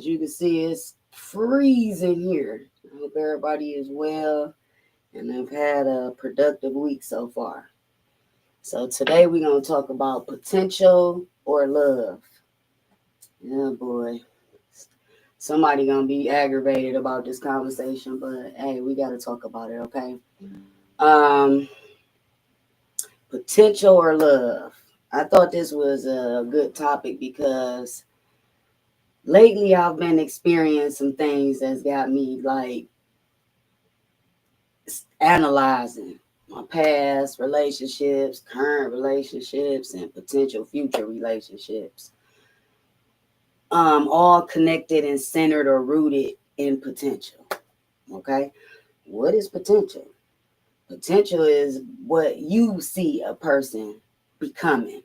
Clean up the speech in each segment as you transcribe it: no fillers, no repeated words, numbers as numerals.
As you can see, it's freezing here. I hope everybody is well and have had a productive week so far. So today we're gonna talk about potential or love. Yeah, boy. Somebody gonna be aggravated about this conversation, but hey, we gotta talk about it, okay? Um, Potential or love. I thought this was a good topic because lately I've been experiencing some things that's got me like analyzing my past relationships, current relationships, and potential future relationships. All connected and centered or rooted in potential. Okay. What is potential? Potential is what you see a person becoming.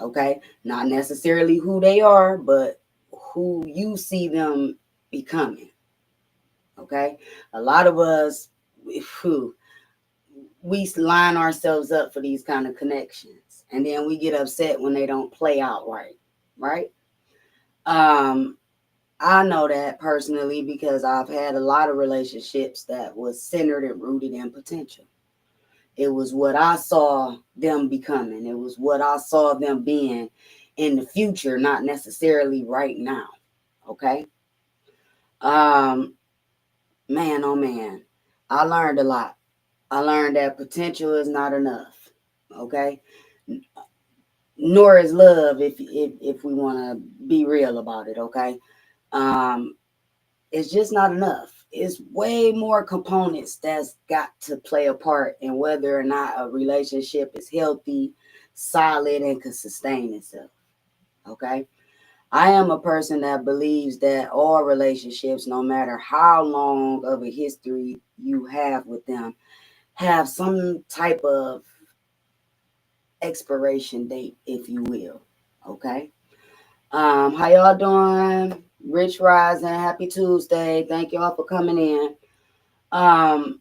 Okay. Not necessarily who they are, but who you see them becoming. Okay. A lot of us, who we line ourselves up for these kind of connections, and then we get upset when they don't play out right. um I know that personally because I've had a lot of relationships that was centered and rooted in potential. It was what I saw them becoming, it was what I saw them being in the future, not necessarily right now. Okay. um Man, oh man, I learned a lot. I learned that potential is not enough. Okay. Nor is love, if we want to be real about it. Okay. um it's just not enough. It's way more components that's got to play a part in whether or not a relationship is healthy, solid, and can sustain itself. Okay. I am a person that believes that all relationships, no matter how long of a history you have with them, have some type of expiration date, if you will. Okay. How y'all doing? Rich Rising, happy Tuesday. Thank y'all for coming in. Um,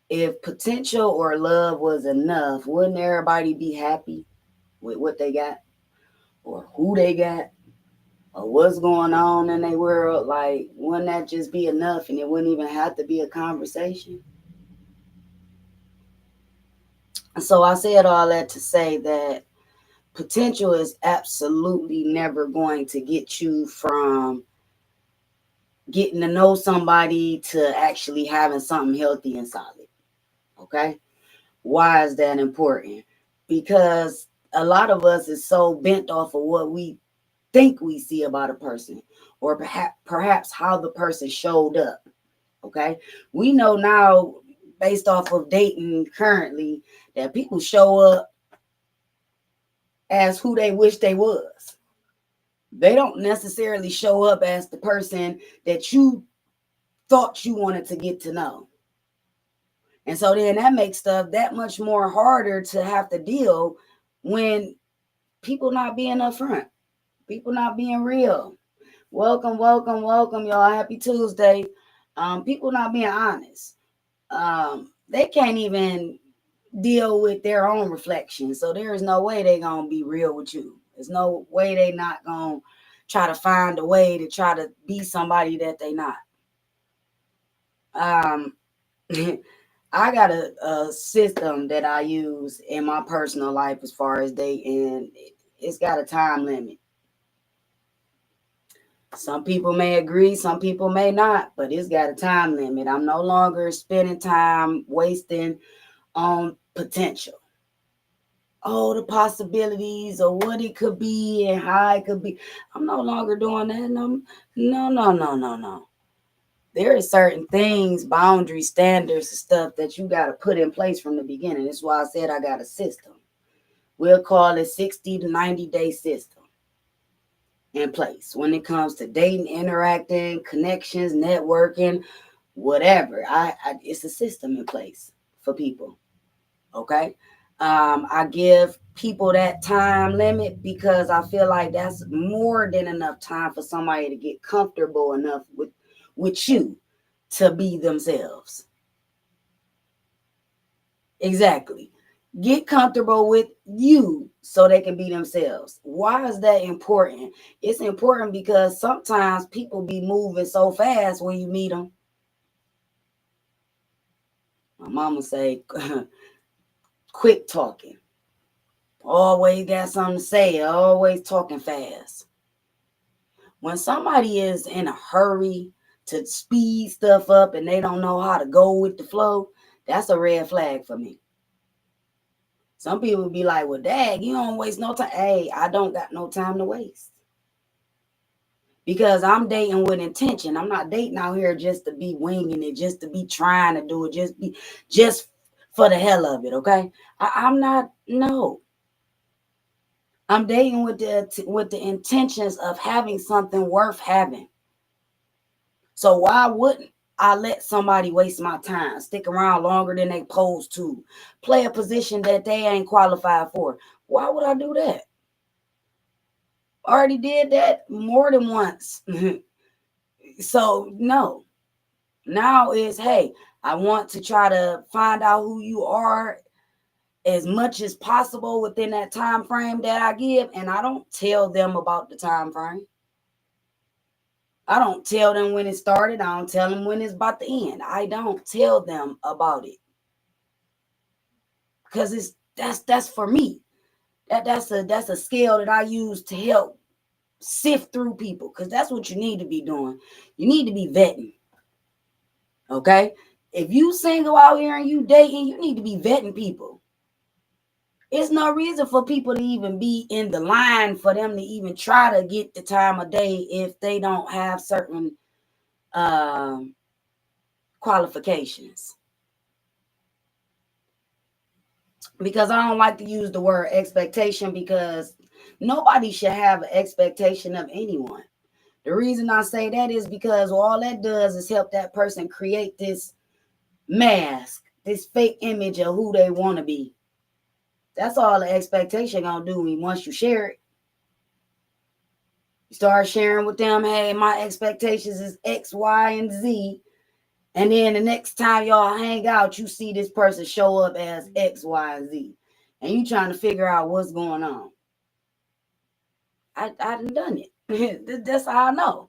if potential or love was enough, wouldn't everybody be happy with what they got or who they got or what's going on in their world? Like, wouldn't that just be enough and it wouldn't even have to be a conversation? So I said all that to say that potential is absolutely never going to get you from getting to know somebody to actually having something healthy and solid. Okay. Why is that important? Because a lot of us is so bent off of what we think we see about a person, or perhaps how the person showed up. Okay. We know now, based off of dating currently, that people show up as who they wish they was. They don't necessarily show up as the person that you thought you wanted to get to know. And so then that makes stuff that much more harder to have to deal when people not being upfront, people not being real. Welcome, welcome, welcome, y'all. Happy Tuesday. People not being honest. They can't even deal with their own reflection. So there is no way they gonna be real with you. There's no way they not gonna try to find a way to try to be somebody that they not. Um, I got a system that I use in my personal life as far as dating. It's got a time limit. Some people may agree, some people may not, but it's got a time limit. I'm no longer spending time wasting on potential. Oh, the possibilities of what it could be and how it could be. I'm no longer doing that. No, no, no, no, no, no. There are certain things, boundaries, standards, and stuff that you got to put in place from the beginning. That's why I said I got a system. We'll call it 60 to 90-day system in place when it comes to dating, interacting, connections, networking, whatever. It's a system in place for people. Okay. I give people that time limit because I feel like that's more than enough time for somebody to get comfortable enough with you to be themselves. Exactly. get comfortable with you so they can be themselves. Why is that important? It's important because sometimes people be moving so fast when you meet them. My mama say, quick talking. Always got something to say. Always talking fast. When somebody is in a hurry to speed stuff up and they don't know how to go with the flow, that's a red flag for me. Some people be like, well, dad, you don't waste no time. Hey, I don't got no time to waste. Because I'm dating with intention. I'm not dating out here just to be winging it, just to be trying to do it, just for the hell of it, okay? I'm not, no. I'm dating with the intentions of having something worth having. So why wouldn't I let somebody waste my time, stick around longer than they supposed to, play a position that they ain't qualified for? Why would I do that? Already did that more than once. So no. Now is, hey, I want to try to find out who you are as much as possible within that time frame that I give, and I don't tell them about the time frame. I don't tell them when it started. I don't tell them when it's about to end. I don't tell them about it because that's for me. That's a scale that I use to help sift through people, because that's what you need to be doing. You need to be vetting. Okay, if you single out here and you dating, you need to be vetting people. It's no reason for people to even be in the line for them to even try to get the time of day if they don't have certain um, qualifications. Because I don't like to use the word expectation, because nobody should have an expectation of anyone. The reason I say that is because all that does is help that person create this mask, this fake image of who they want to be. That's all the expectation gonna do once you share it. You start sharing with them, hey, my expectations is X, Y, and Z. And then the next time y'all hang out, you see this person show up as X, Y, and Z. And you trying to figure out what's going on. I done it. That's how I know.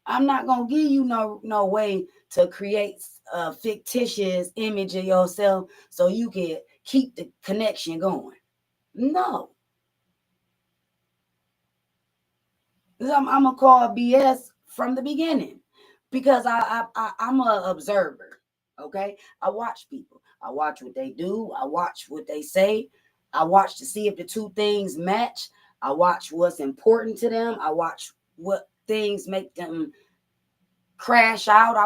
I'm not gonna give you no way to create a fictitious image of yourself so you can keep the connection going. No, I'm gonna call BS from the beginning, because I'm a observer. Okay, I watch people. I watch what they do. I watch what they say. I watch to see if the two things match. I watch what's important to them. I watch what things make them crash out.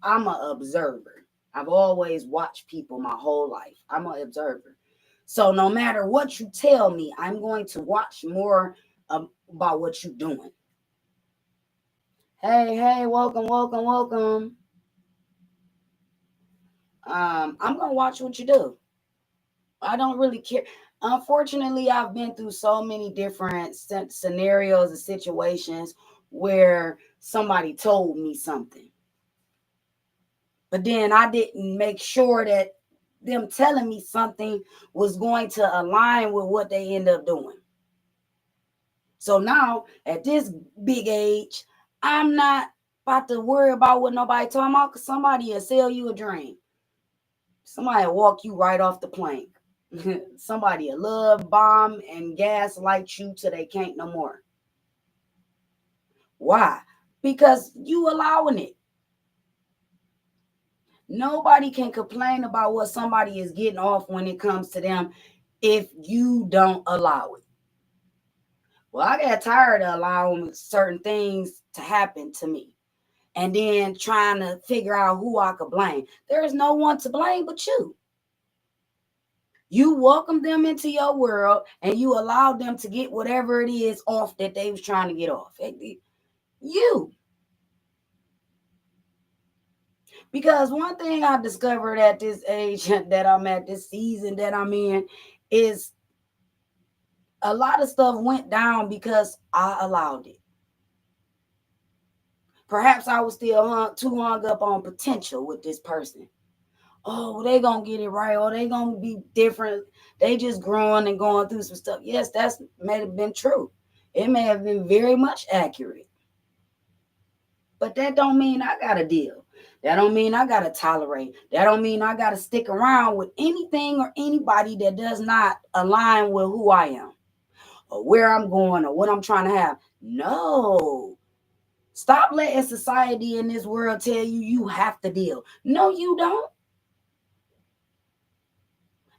I'm an observer. I've always watched people my whole life. I'm an observer. So no matter what you tell me, I'm going to watch more about what you're doing. Hey, welcome, welcome, welcome. I'm gonna watch what you do. I don't really care. Unfortunately, I've been through so many different scenarios and situations where somebody told me something, but then I didn't make sure that them telling me something was going to align with what they end up doing. So now at this big age, I'm not about to worry about what nobody talking about, because somebody will sell you a dream. Somebody will walk you right off the plank. Somebody will love, bomb, and gaslight you till they can't no more. Why? Because you allowing it. Nobody can complain about what somebody is getting off when it comes to them if you don't allow it. Well, I got tired of allowing certain things to happen to me and then trying to figure out who I could blame. There is no one to blame but you. You welcomed them into your world and you allowed them to get whatever it is off that they was trying to get off. You. Because one thing I discovered at this age that I'm at, this season that I'm in, is a lot of stuff went down because I allowed it. Perhaps I was still too hung up on potential with this person. oh, they gonna get it right, or they gonna be different. They just growing and going through some stuff. Yes, that's may have been true. It may have been very much accurate. But that don't mean I gotta deal. That don't mean I gotta tolerate. That don't mean I gotta stick around with anything or anybody that does not align with who I am or where I'm going or what I'm trying to have. No. Stop letting society in this world tell you you have to deal. No, you don't.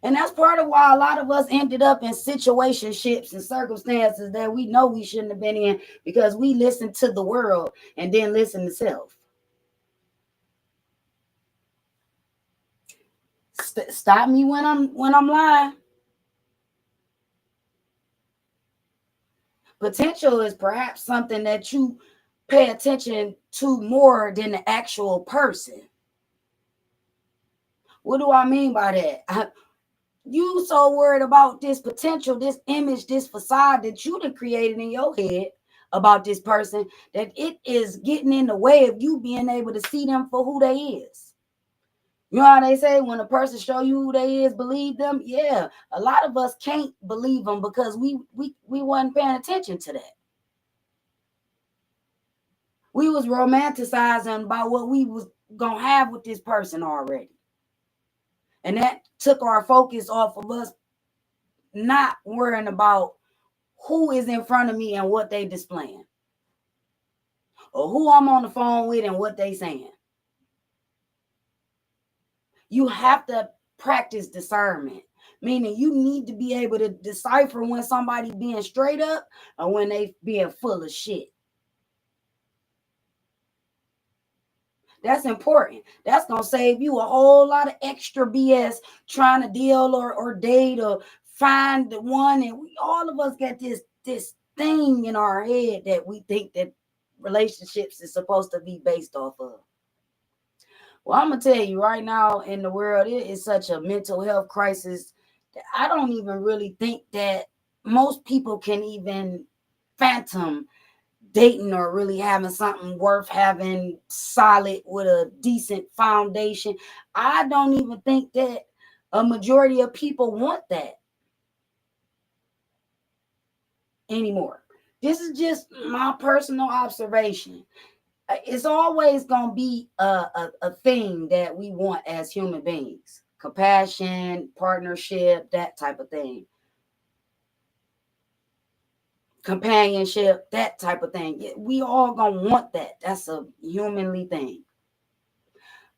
And that's part of why a lot of us ended up in situationships and circumstances that we know we shouldn't have been in, because we listened to the world and then listen to self. Stop me when I'm lying. Potential is perhaps something that you pay attention to more than the actual person. What do I mean by that? You so worried about this potential, this image, this facade that you done created in your head about this person, that it is getting in the way of you being able to see them for who they is. You know how they say when a person show you who they is, believe them? Yeah, a lot of us can't believe them because we wasn't paying attention to that. We was romanticizing about what we was gonna have with this person already. And that took our focus off of us not worrying about who is in front of me and what they displaying, or who I'm on the phone with and what they saying. You have to practice discernment, meaning you need to be able to decipher when somebody being straight up or when they being full of shit. That's important. That's gonna save you a whole lot of extra BS trying to deal or date or find the one. And we all of us got this thing in our head that we think that relationships is supposed to be based off of. Well, I'm gonna tell you right now, in the world, it is such a mental health crisis that I don't even really think that most people can even phantom dating or really having something worth having solid with a decent foundation. I don't even think that a majority of people want that anymore. This is just my personal observation. It's always going to be a thing that we want as human beings: compassion, partnership, that type of thing, companionship, that type of thing. We all gonna want that. That's a humanly thing.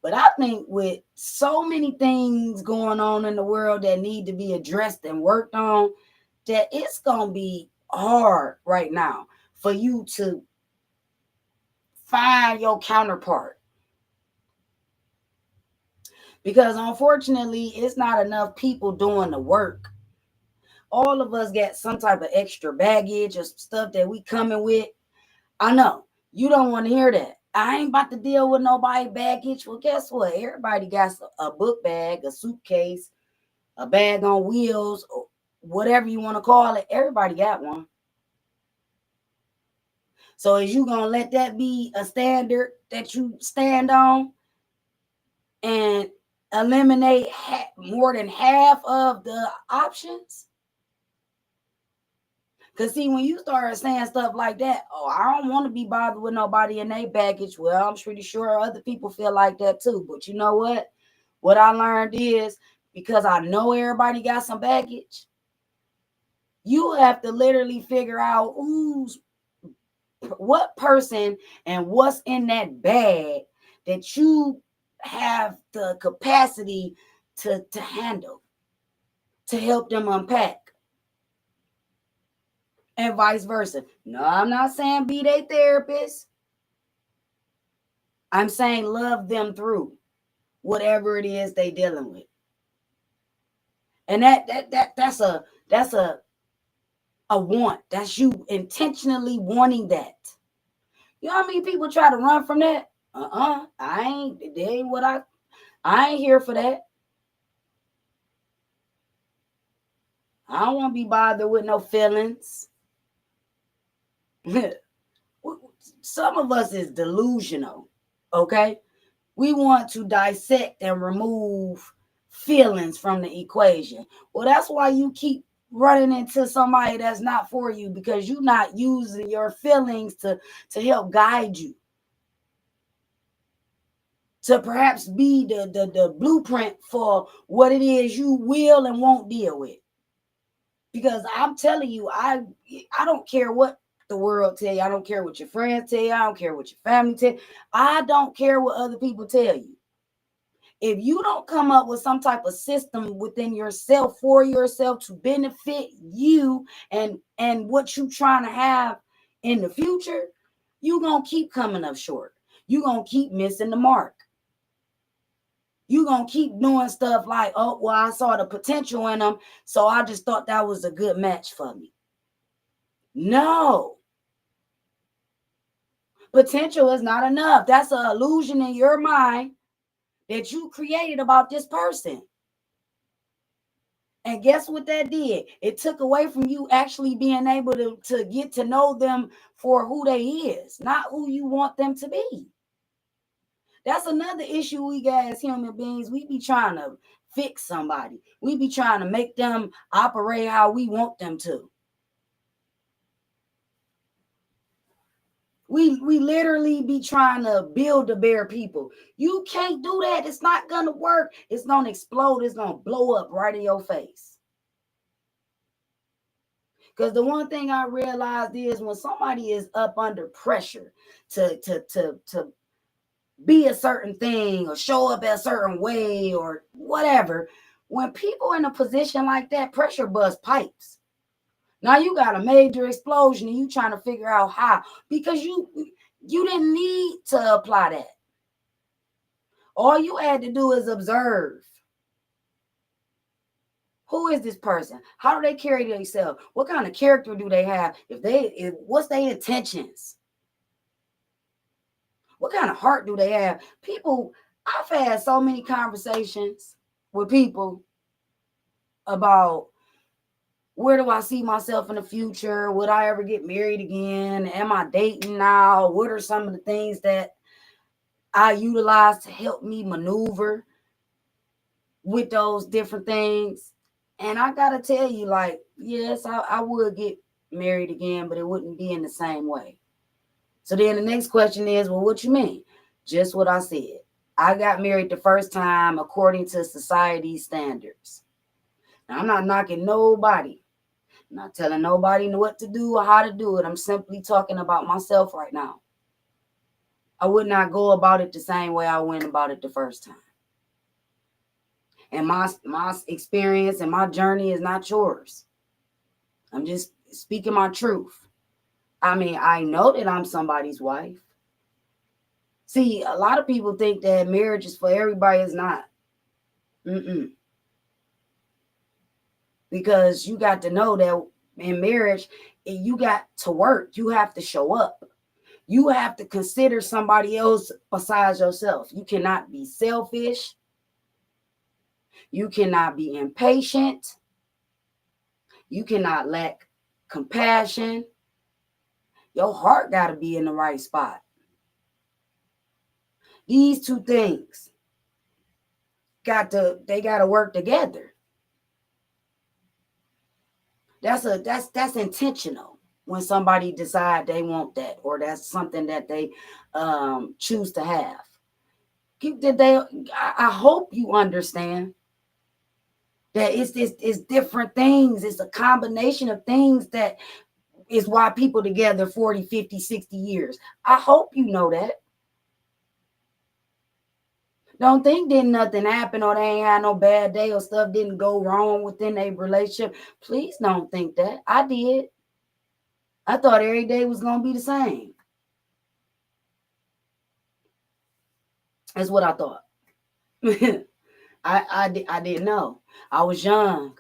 But I think with so many things going on in the world that need to be addressed and worked on, that it's gonna be hard right now for you to find your counterpart, because unfortunately it's not enough people doing the work. All of us got some type of extra baggage or stuff that we coming with. I know you don't want to hear that. I ain't about to deal with nobody baggage. Well, guess what? Everybody got a book bag, a suitcase, a bag on wheels, or whatever you want to call it. Everybody got one. So is you gonna let that be a standard that you stand on and eliminate more than half of the options? Because see, when you start saying stuff like that, oh, I don't want to be bothered with nobody in their baggage. Well, I'm pretty sure other people feel like that too. But you know what? What I learned is, because I know everybody got some baggage, you have to literally figure out what person and what's in that bag that you have the capacity to handle, to help them unpack. And vice versa. No, I'm not saying be their therapist. I'm saying love them through whatever it is they dealing with. And that's a want. That's you intentionally wanting that. You know how many people try to run from that? They ain't what I ain't here for that. I don't want to be bothered with no feelings. Some of us is delusional, okay? We want to dissect and remove feelings from the equation. Well, that's why you keep running into somebody that's not for you, because you're not using your feelings to help guide you, to perhaps be the blueprint for what it is you will and won't deal with. Because I'm telling you, I don't care what the world tell you. I don't care what your friends tell you. I don't care what your family tell you. I don't care what other people tell you. If you don't come up with some type of system within yourself, for yourself, to benefit you and what you trying to have in the future, you gonna keep coming up short. You gonna keep missing the mark. You gonna keep doing stuff like, oh, well, I saw the potential in them, so I just thought that was a good match for me. No. Potential is not enough. That's an illusion in your mind that you created about this person. And guess what that did? It took away from you actually being able to get to know them for who they is, not who you want them to be. That's another issue we got as human beings. We be trying to fix somebody. We be trying to make them operate how we want them to. We literally be trying to build a bear people. You can't do that. It's not going to work. It's going to explode. It's going to blow up right in your face. Because the one thing I realized is when somebody is up under pressure to be a certain thing or show up a certain way or whatever, when people in a position like that, pressure bust pipes. Now you got a major explosion and you trying to figure out how, because you didn't need to apply that. All you had to do is observe. Who is this person? How do they carry themselves? What kind of character do they have? What's their intentions? What kind of heart do they have? People, I've had so many conversations with people about, where do I see myself in the future? Would I ever get married again? Am I dating now? What are some of the things that I utilize to help me maneuver with those different things? And I gotta tell you, like, yes, I would get married again, but it wouldn't be in the same way. So then the next question is, well, what you mean? Just what I said. I got married the first time according to society's standards. Now, I'm not knocking nobody. I'm not telling nobody what to do or how to do it. I'm simply talking about myself right now. I would not go about it the same way I went about it the first time. And my experience and my journey is not yours. I'm just speaking my truth. I mean, I know that I'm somebody's wife. See, a lot of people think that marriage is for everybody. It's not. Because you got to know that in marriage, you got to work. You have to show up. You have to consider somebody else besides yourself. You cannot be selfish. You cannot be impatient. You cannot lack compassion. Your heart got to be in the right spot. These two things got to work together. That's intentional when somebody decide they want that, or that's something that they choose to have. I hope you understand that it's different things. It's a combination of things that is why people together 40, 50, 60 years. I hope you know that. Don't think didn't nothing happen or they ain't had no bad day or stuff didn't go wrong within a relationship. Please don't think that. I did. I thought every day was going to be the same. That's what I thought. I didn't know. I was young.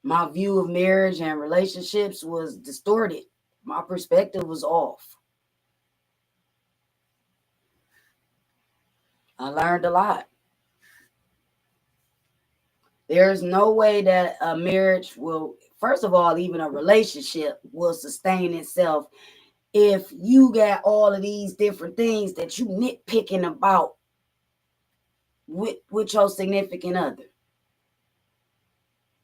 My view of marriage and relationships was distorted. My perspective was off. I learned a lot. There's no way that a marriage will, first of all, even a relationship will sustain itself if you got all of these different things that you nitpicking about with your significant other?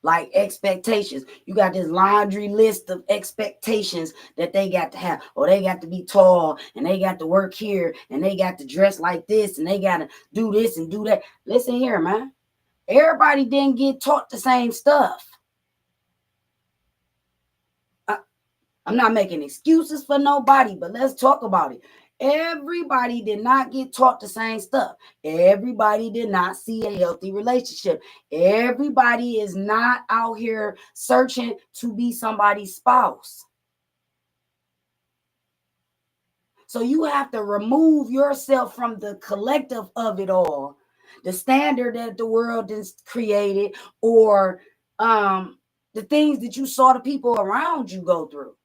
Like expectations. You got this laundry list of expectations that they got to have. Or they got to be tall, and they got to work here, and they got to dress like this, and they got to do this and do that. Listen here, man. Everybody didn't get taught the same stuff. I'm not making excuses for nobody, but let's talk about it. Everybody did not get taught the same stuff. Everybody did not see a healthy relationship. Everybody is not out here searching to be somebody's spouse. So you have to remove yourself from the collective of it all, the standard that the world has created, or the things that you saw the people around you go through.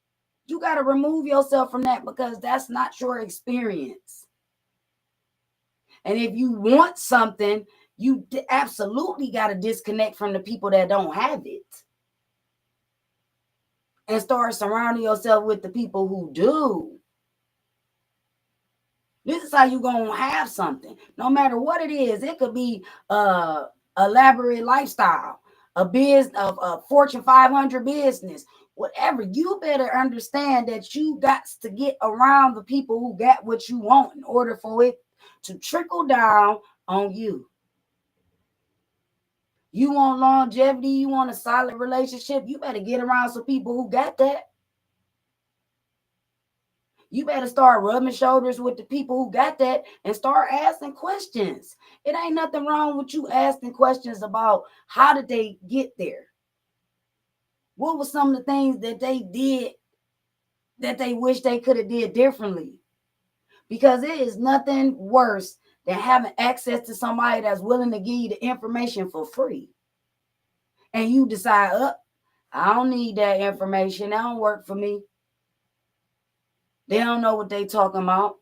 You got to remove yourself from that because that's not your experience. And if you want something, you absolutely got to disconnect from the people that don't have it and start surrounding yourself with the people who do. This is how you're going to have something. No matter what it is, it could be elaborate lifestyle, a Fortune 500 business, whatever. You better understand that you got to get around the people who got what you want in order for it to trickle down on you. You want longevity, you want a solid relationship, you better get around some people who got that. You better start rubbing shoulders with the people who got that and start asking questions. It ain't nothing wrong with you asking questions about how did they get there? What were some of the things that they did that they wish they could have did differently? Because it is nothing worse than having access to somebody that's willing to give you the information for free. And you decide, I don't need that information. That don't work for me. They don't know what they talking about.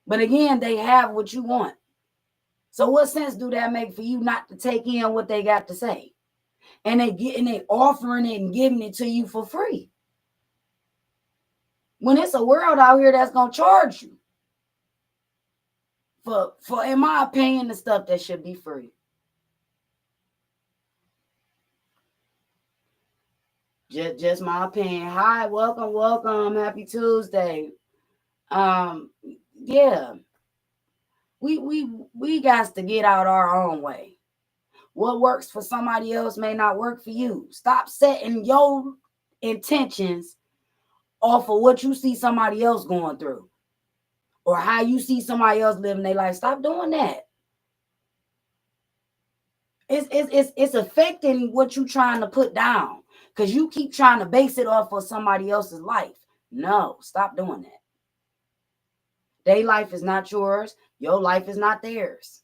But again, they have what you want. So what sense do that make for you not to take in what they got to say? And they offering it and giving it to you for free. When it's a world out here that's gonna charge you for in my opinion, the stuff that should be free. Just my opinion. Hi, welcome. Happy Tuesday. Yeah. We got to get out our own way. What works for somebody else may not work for you. Stop setting your intentions off of what you see somebody else going through or how you see somebody else living their life. Stop doing that. It's affecting what you're trying to put down because you keep trying to base it off of somebody else's life. No, stop doing that. Their life is not yours. Your life is not theirs.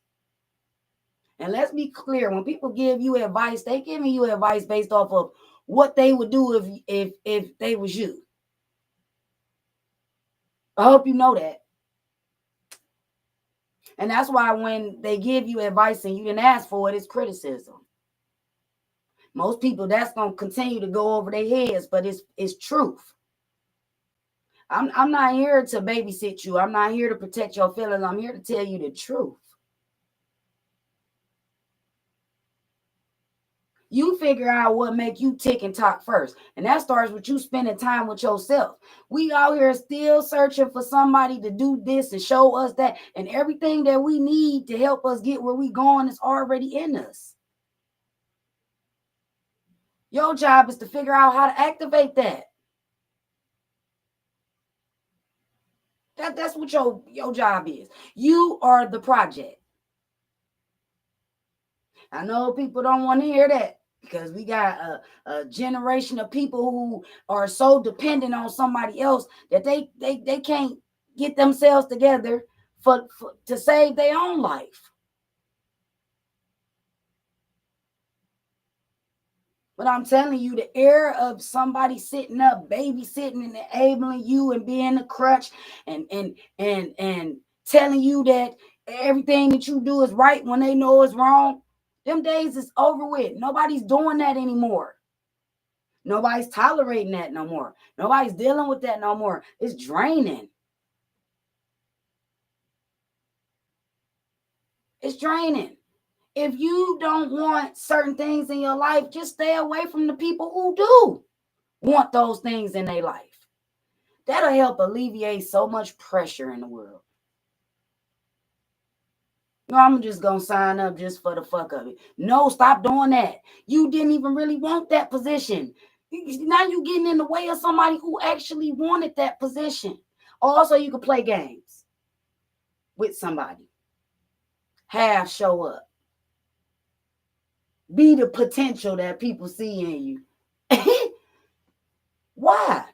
And let's be clear, when people give you advice, they giving you advice based off of what they would do if they was you. I hope you know that. And that's why when they give you advice and you didn't ask for it, it's criticism. Most people, that's going to continue to go over their heads, but it's truth. I'm not here to babysit you. I'm not here to protect your feelings. I'm here to tell you the truth. You figure out what make you tick and talk first. And that starts with you spending time with yourself. We out here still searching for somebody to do this and show us that. And everything that we need to help us get where we going is already in us. Your job is to figure out how to activate that. That's what your job is. You are the project. I know people don't want to hear that because we got a generation of people who are so dependent on somebody else that they can't get themselves together to save their own life. But I'm telling you, the era of somebody sitting up, babysitting and enabling you and being a crutch and telling you that everything that you do is right when they know it's wrong, them days is over with. Nobody's doing that anymore. Nobody's tolerating that no more. Nobody's dealing with that no more. It's draining. It's draining. If you don't want certain things in your life, just stay away from the people who do want those things in their life. That'll help alleviate so much pressure in the world. No, I'm just going to sign up just for the fuck of it. No, stop doing that. You didn't even really want that position. Now you're getting in the way of somebody who actually wanted that position. Also, you can play games with somebody. Half show up. Be the potential that people see in you. Why?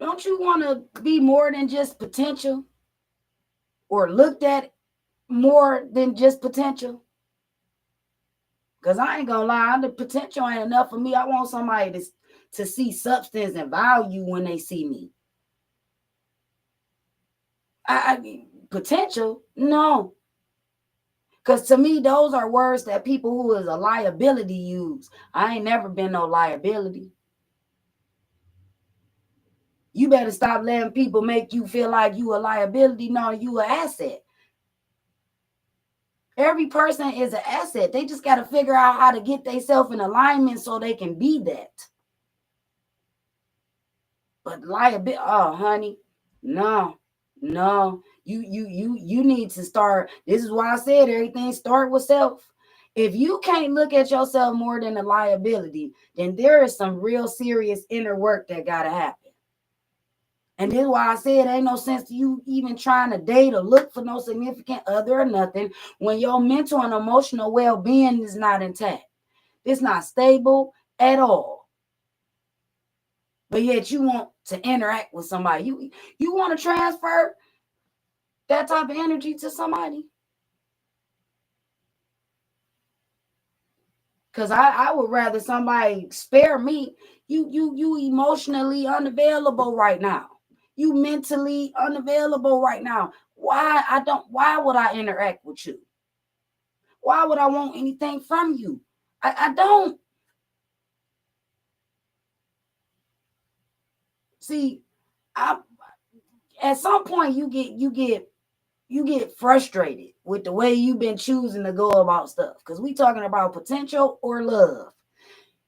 Don't you want to be more than just potential? Or looked at more than just potential? Because I ain't gonna lie, the potential ain't enough for me. I want somebody to see substance and value when they see me. I mean, potential? No. Because to me, those are words that people who is a liability use. I ain't never been no liability. You better stop letting people make you feel like you a liability. No, you an asset. Every person is an asset. They just got to figure out how to get themselves in alignment so they can be that. But liability, oh, honey, no. You need to start. This is why I said everything start with self. If you can't look at yourself more than a liability, then there is some real serious inner work that got to happen. And this is why I said ain't no sense to you even trying to date or look for no significant other or nothing when your mental and emotional well-being is not intact. It's not stable at all. But yet you want to interact with somebody. You want to transfer that type of energy to somebody? Because I would rather somebody spare me. You emotionally unavailable right now. You mentally unavailable right now. Why would I interact with you? Why would I want anything from you? I don't. See, at some point you get frustrated with the way you've been choosing to go about stuff. Because we talking about potential or love.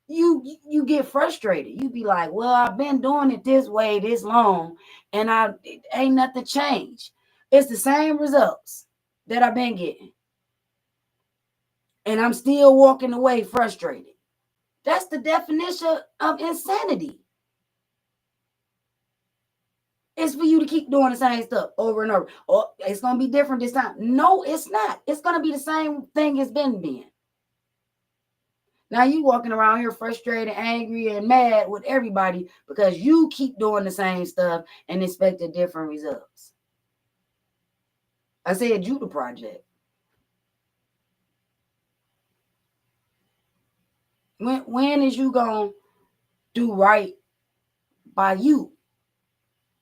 You get frustrated. You be like, well, I've been doing it this way this long, and it ain't nothing changed. It's the same results that I've been getting, and I'm still walking away frustrated. That's the definition of insanity. It's for you to keep doing the same stuff over and over. Oh, it's gonna be different this time. No, it's not. It's gonna be the same thing it's been being. Now you walking around here frustrated, angry, and mad with everybody because you keep doing the same stuff and expecting different results. I said you the project. When is you gonna do right by you?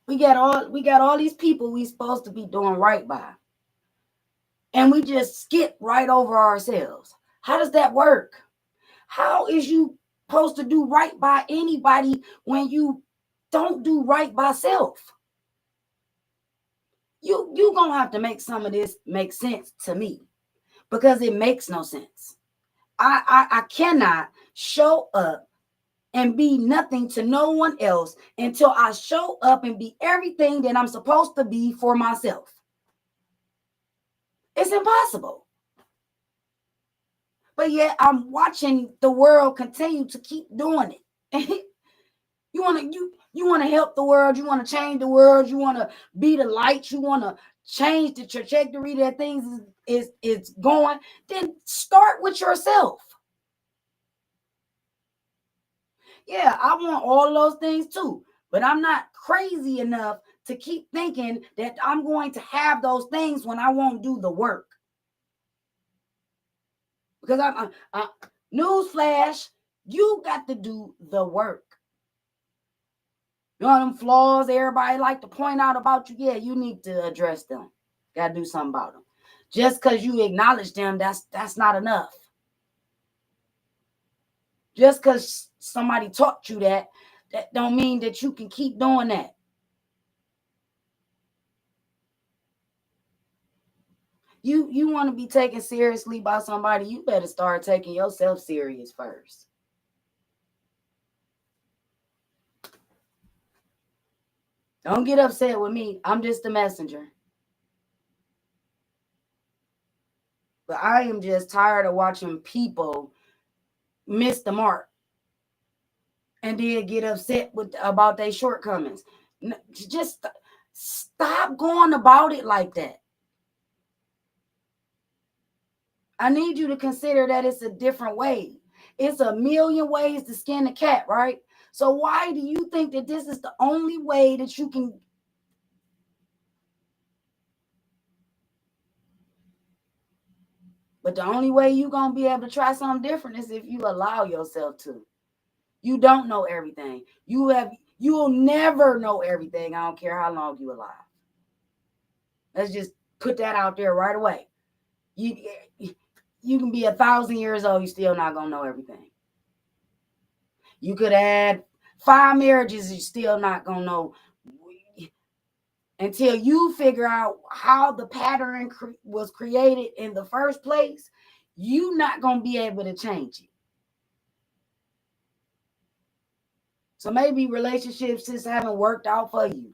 We got all these people we supposed to be doing right by. And we just skip right over ourselves. How does that work? How is you supposed to do right by anybody when you don't do right by self? You gonna have to make some of this make sense to me, because it makes no sense. I cannot show up and be nothing to no one else until I show up and be everything that I'm supposed to be for myself. It's impossible. But yet I'm watching the world continue to keep doing it. You want to help the world, you want to change the world, you want to be the light, you want to change the trajectory that things is going, then start with yourself. Yeah, I want all of those things too, but I'm not crazy enough to keep thinking that I'm going to have those things when I won't do the work. Because newsflash, you got to do the work. You know them flaws everybody like to point out about you? Yeah, you need to address them. Got to do something about them. Just because you acknowledge them, that's not enough. Just because somebody taught you that don't mean that you can keep doing that. You want to be taken seriously by somebody, you better start taking yourself serious first. Don't get upset with me. I'm just the messenger. But I am just tired of watching people miss the mark and then get upset about their shortcomings. Just stop going about it like that. I need you to consider that it's a different way. It's a million ways to skin a cat, right? So why do you think that this is the only way that you can? But the only way you're going to be able to try something different is if you allow yourself to. You don't know everything. You'll never know everything. I don't care how long you're alive. Let's just put that out there right away. You can be 1,000 years old, you're still not going to know everything. You could add 5 marriages, you're still not going to know. Until you figure out how the pattern was created in the first place, you're not going to be able to change it. So maybe relationships just haven't worked out for you.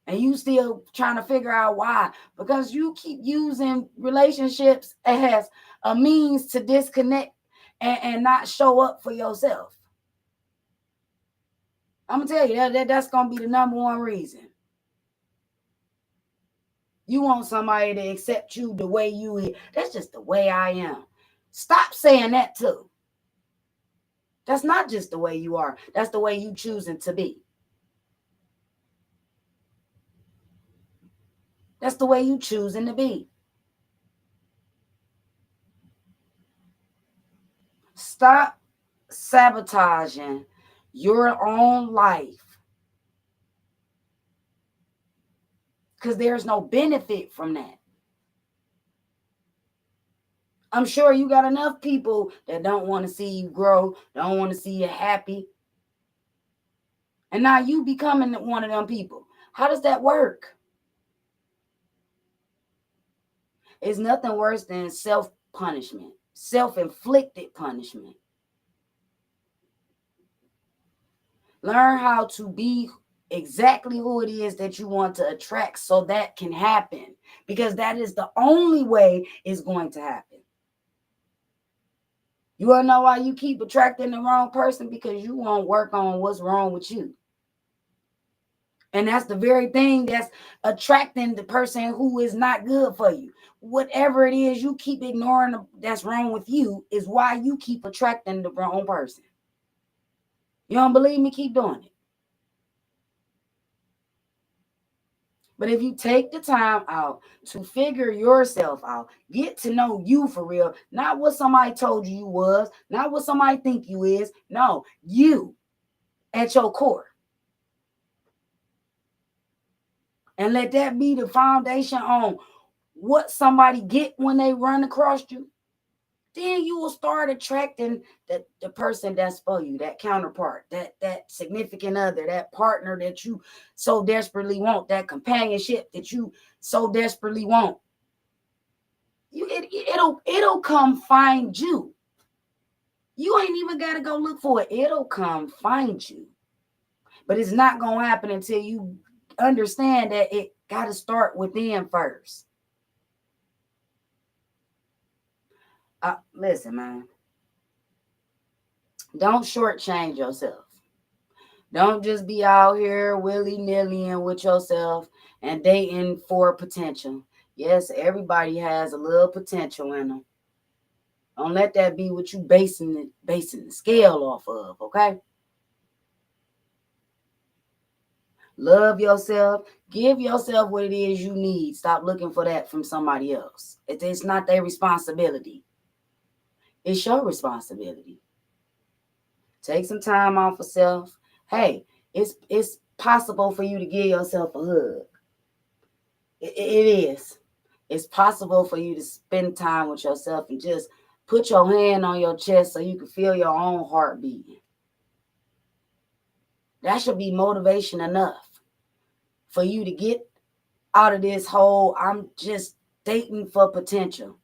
And you still trying to figure out why. Because you keep using relationships as a means to disconnect and not show up for yourself. I'm going to tell you, that's going to be the number one reason. You want somebody to accept you the way you are. That's just the way I am. Stop saying that too. That's not just the way you are. That's the way you choosing to be. That's the way you choosing to be. Stop sabotaging your own life. Because there's no benefit from that. I'm sure you got enough people that don't want to see you grow, don't want to see you happy. And now you becoming one of them people. How does that work? It's nothing worse than self-punishment, self-inflicted punishment. Learn how to be exactly who it is that you want to attract so that can happen. Because that is the only way it's going to happen. You want to know why you keep attracting the wrong person? Because you won't work on what's wrong with you. And that's the very thing that's attracting the person who is not good for you. Whatever it is you keep ignoring that's wrong with you is why you keep attracting the wrong person. You don't believe me? Keep doing it. But if you take the time out to figure yourself out, get to know you for real, not what somebody told you was, not what somebody think you is. No, you at your core. And let that be the foundation on what somebody get when they run across you. Then you will start attracting the person that's for you, that counterpart, that significant other, that partner that you so desperately want, that companionship that you so desperately want. It'll come find you. You ain't even got to go look for it. It'll come find you. But it's not going to happen until you understand that it got to start within first. Listen, man. Don't shortchange yourself. Don't just be out here willy-nilly with yourself and dating for potential. Yes, everybody has a little potential in them. Don't let that be what you basing the scale off of, okay? Love yourself. Give yourself what it is you need. Stop looking for that from somebody else. It's not their responsibility. It's your responsibility. Take some time off of self. Hey, it's possible for you to give yourself a hug. It is. It's possible for you to spend time with yourself and just Put your hand on your chest so you can feel your own heart beating. That should be motivation enough for you to get out of this whole I'm just dating for potential.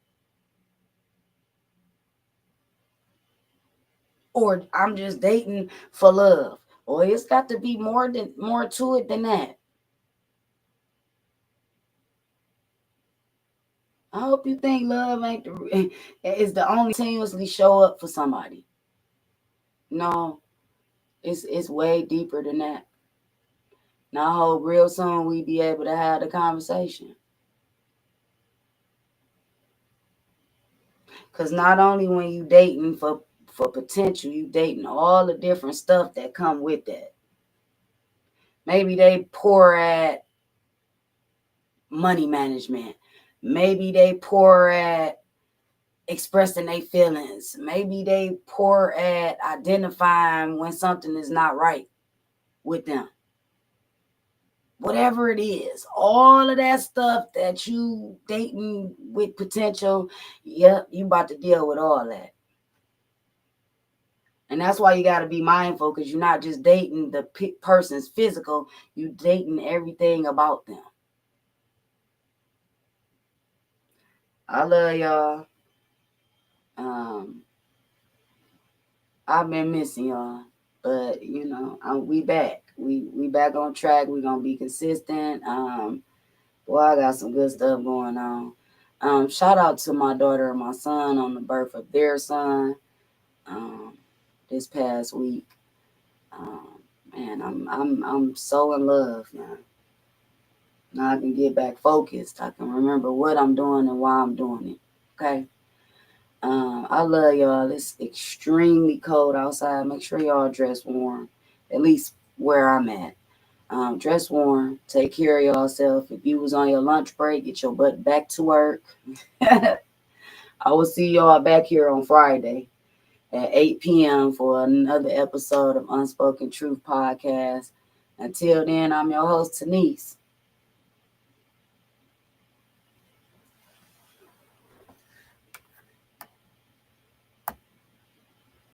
Or I'm just dating for love. Or it's got to be more to it than that. I hope you think love is the only continuously show up for somebody. No, it's way deeper than that. Now I hope real soon we be able to have the conversation. Cause not only when you dating for potential, you dating all the different stuff that come with that. Maybe they poor at money management. Maybe they poor at expressing their feelings. Maybe they poor at identifying when something is not right with them. Whatever it is, all of that stuff that you dating with potential, yep, you about to deal with all that. And that's why you got to be mindful, because you're not just dating the person's physical, you dating everything about them. I love y'all. I've been missing y'all, but we back. We back on track. We're gonna be consistent. Boy, I got some good stuff going on. Shout out to my daughter and my son on the birth of their son this past week. Man, I'm so in love now. Now I can get back focused. I can remember what I'm doing and why I'm doing it. Okay. I love y'all. It's extremely cold outside. Make sure y'all dress warm, at least where I'm at. Dress warm. Take care of yourself. If you was on your lunch break, get your butt back to work. I will see y'all back here on Friday at 8 p.m. for another episode of Unspoken Truth Podcast. Until then, I'm your host, Tanise.